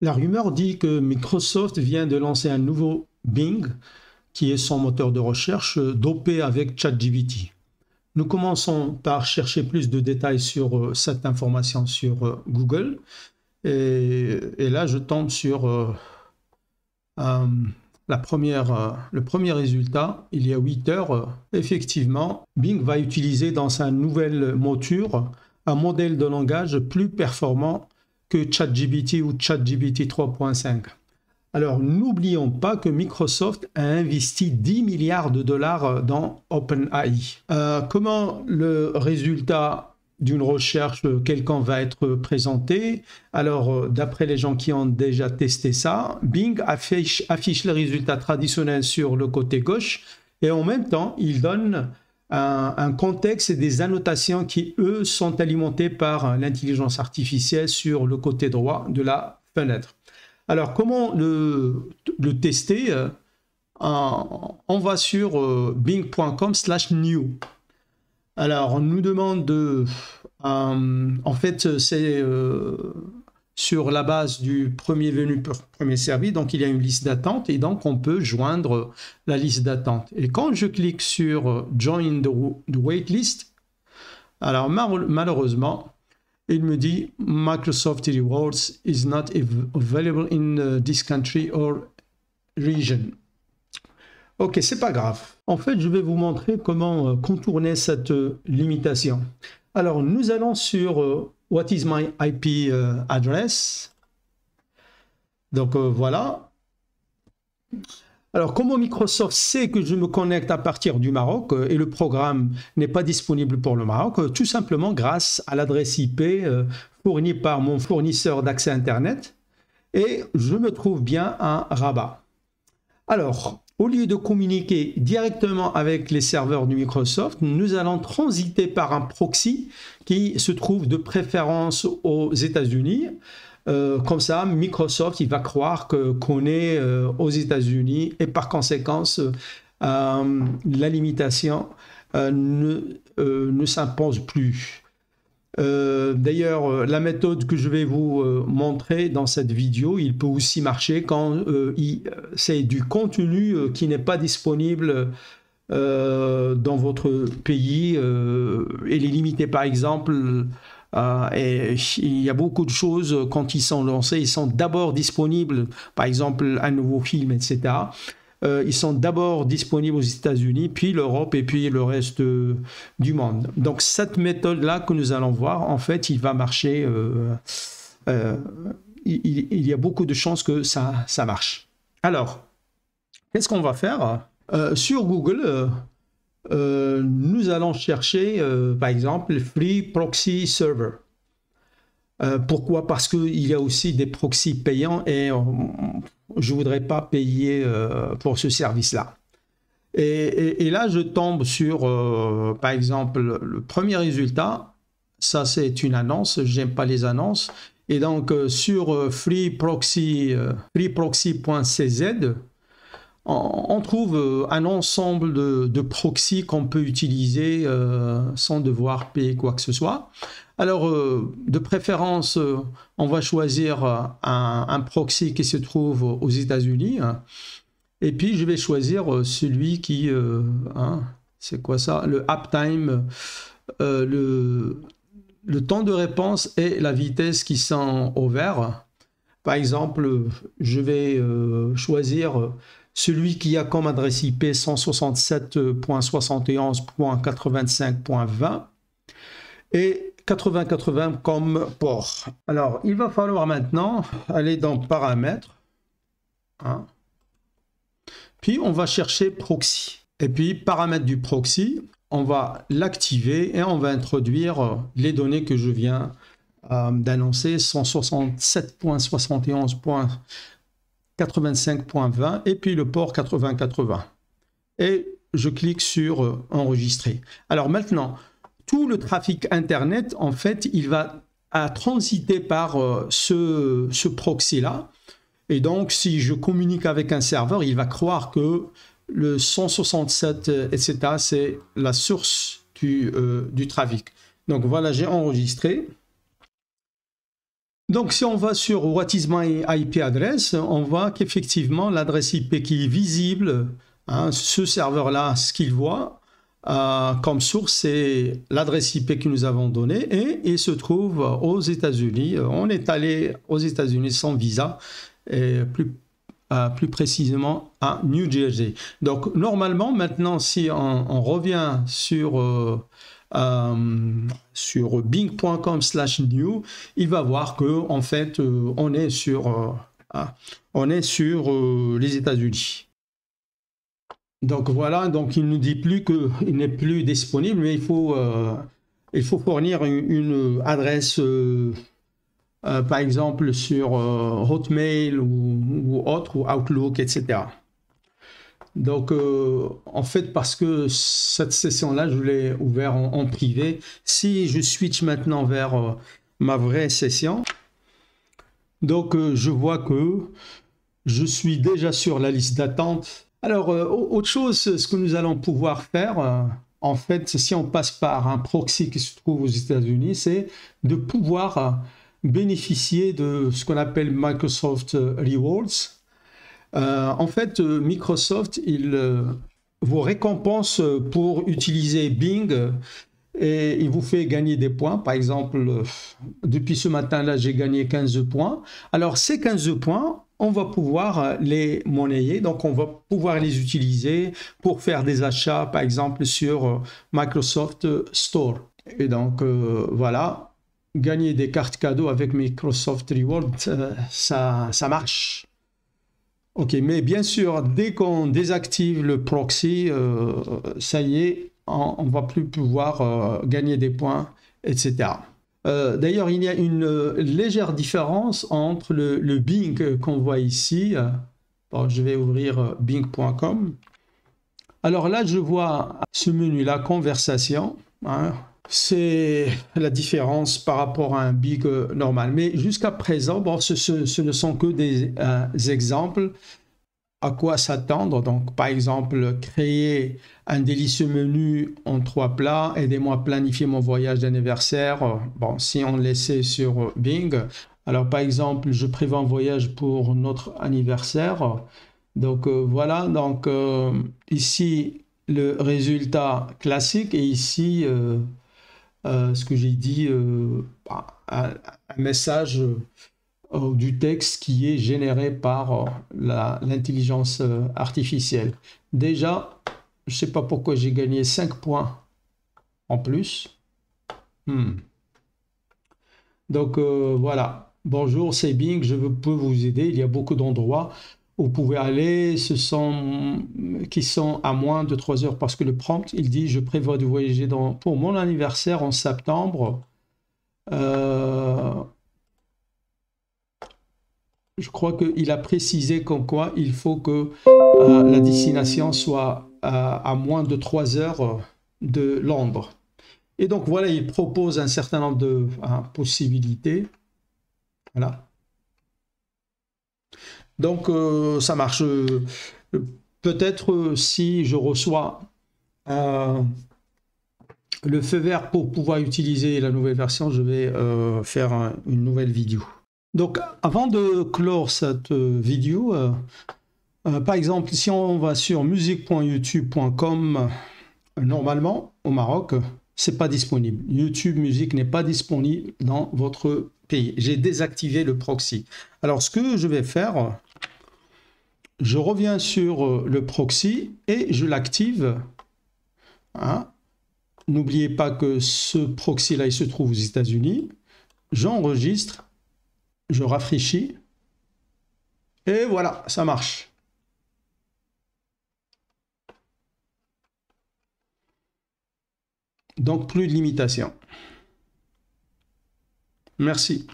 La rumeur dit que Microsoft vient de lancer un nouveau Bing, qui est son moteur de recherche, dopé avec ChatGPT. Nous commençons par chercher plus de détails sur cette information sur Google. Et là, je tombe sur euh, le premier résultat. Il y a 8 heures, effectivement, Bing va utiliser dans sa nouvelle mouture un modèle de langage plus performant que ChatGPT ou ChatGPT 3.5. Alors, n'oublions pas que Microsoft a investi 10 milliards de dollars dans OpenAI. Comment le résultat d'une recherche quelconque va être présenté? Alors, d'après les gens qui ont déjà testé ça, Bing affiche les résultats traditionnels sur le côté gauche et en même temps, il donne un contexte et des annotations qui, eux, sont alimentés par l'intelligence artificielle sur le côté droit de la fenêtre. Alors, comment le tester? On va sur bing.com/new. Alors, on nous demande en fait, c'est sur la base du premier venu, premier servi. Donc, il y a une liste d'attente et donc on peut joindre la liste d'attente. Et quand je clique sur Join the waitlist, alors malheureusement, il me dit Microsoft Rewards is not available in this country or region. Ok, c'est pas grave. En fait, je vais vous montrer comment contourner cette limitation. Alors, nous allons sur What is my IP address? Donc voilà. Alors, comment Microsoft sait que je me connecte à partir du Maroc et le programme n'est pas disponible pour le Maroc? Tout simplement grâce à l'adresse IP fournie par mon fournisseur d'accès Internet et je me trouve bien à Rabat. Alors, au lieu de communiquer directement avec les serveurs de Microsoft, nous allons transiter par un proxy qui se trouve de préférence aux États-Unis. Comme ça, Microsoft il va croire qu'on est aux États-Unis et par conséquent, la limitation ne s'impose plus. D'ailleurs, la méthode que je vais vous montrer dans cette vidéo, il peut aussi marcher quand c'est du contenu qui n'est pas disponible dans votre pays. Il est limité par exemple. Et il y a beaucoup de choses quand ils sont lancés, ils sont d'abord disponibles, par exemple un nouveau film, etc. Ils sont d'abord disponibles aux États-Unis, puis l'Europe et puis le reste du monde. Donc cette méthode-là que nous allons voir, en fait, il va marcher. Il y a beaucoup de chances que ça marche. Alors, qu'est-ce qu'on va faire? Sur Google, nous allons chercher, par exemple, Free Proxy Server. Pourquoi? Parce qu'il y a aussi des proxys payants et je ne voudrais pas payer pour ce service-là. Et là, je tombe sur, par exemple, le premier résultat. Ça, c'est une annonce. J'aime pas les annonces. Et donc, sur freeproxy.cz, on trouve un ensemble de proxys qu'on peut utiliser sans devoir payer quoi que ce soit. Alors, de préférence, on va choisir un proxy qui se trouve aux États-Unis. Et puis, je vais choisir celui qui... c'est quoi ça? Le uptime, le temps de réponse et la vitesse qui sont au vert. Par exemple, je vais choisir celui qui a comme adresse IP 167.71.85.20 et 8080 comme port. Alors, il va falloir maintenant aller dans Paramètres. Puis, on va chercher Proxy. Et puis, paramètres du proxy, on va l'activer et on va introduire les données que je viens d'annoncer, 167.71.85.20 et puis le port 8080. Et je clique sur enregistrer. Alors maintenant, tout le trafic Internet, en fait, il va transiter par ce proxy-là. Et donc, si je communique avec un serveur, il va croire que le 167, etc., c'est la source du trafic. Donc voilà, j'ai enregistré. Donc, si on va sur What is my IP address, on voit qu'effectivement, l'adresse IP qui est visible, hein, ce serveur-là, ce qu'il voit comme source, c'est l'adresse IP que nous avons donnée et il se trouve aux États-Unis. On est allé aux États-Unis sans visa, et plus précisément à New Jersey. Donc, normalement, maintenant, si on revient sur bing.com/new, il va voir que en fait on est sur les États-Unis. Donc voilà, donc il ne dit plus qu'il n'est plus disponible, mais il faut fournir une adresse par exemple sur Hotmail ou autre, ou Outlook, etc. Donc, en fait, parce que cette session-là, je l'ai ouverte en privé. Si je switch maintenant vers ma vraie session, donc je vois que je suis déjà sur la liste d'attente. Alors, autre chose, ce que nous allons pouvoir faire, en fait, si on passe par un proxy qui se trouve aux États-Unis, c'est de pouvoir bénéficier de ce qu'on appelle Microsoft Rewards. En fait, Microsoft, il vous récompense pour utiliser Bing et il vous fait gagner des points. Par exemple, depuis ce matin-là, j'ai gagné 15 points. Alors, ces 15 points, on va pouvoir les monnayer. Donc, on va pouvoir les utiliser pour faire des achats, par exemple, sur Microsoft Store. Et donc, voilà, gagner des cartes cadeaux avec Microsoft Rewards, ça marche. Ok, mais bien sûr, dès qu'on désactive le proxy, ça y est, on ne va plus pouvoir gagner des points, etc. D'ailleurs, il y a une légère différence entre le Bing qu'on voit ici. Bon, je vais ouvrir bing.com. Alors là, je vois ce menu-là, conversation. Hein, c'est la différence par rapport à un Bing normal. Mais jusqu'à présent, bon, ce ne sont que des exemples. À quoi s'attendre? Donc, par exemple, créer un délicieux menu en 3 plats, aidez-moi à planifier mon voyage d'anniversaire. Bon, si on laissait sur Bing, alors par exemple, je prévois un voyage pour notre anniversaire. Donc voilà, donc ici le résultat classique et ici ce que j'ai dit, un message du texte qui est généré par l'intelligence artificielle. Déjà, je ne sais pas pourquoi j'ai gagné 5 points en plus. Donc voilà, bonjour, c'est Bing, je peux vous aider. Il y a beaucoup d'endroits où vous pouvez aller, qui sont à moins de 3 heures parce que le prompt, il dit, je prévois de voyager pour mon anniversaire en septembre. Je crois qu'il a précisé comme quoi il faut que la destination soit à moins de 3 heures de Londres. Et donc voilà, il propose un certain nombre de possibilités. Voilà. Donc ça marche. Peut-être si je reçois le feu vert pour pouvoir utiliser la nouvelle version, je vais faire une nouvelle vidéo. Donc, avant de clore cette vidéo, par exemple, si on va sur musique.youtube.com, normalement, au Maroc, c'est pas disponible. YouTube Musique n'est pas disponible dans votre pays. J'ai désactivé le proxy. Alors, ce que je vais faire, je reviens sur le proxy et je l'active. Hein. N'oubliez pas que ce proxy-là, il se trouve aux États-Unis. J'enregistre. Je rafraîchis et voilà, ça marche. Donc plus de limitation. Merci.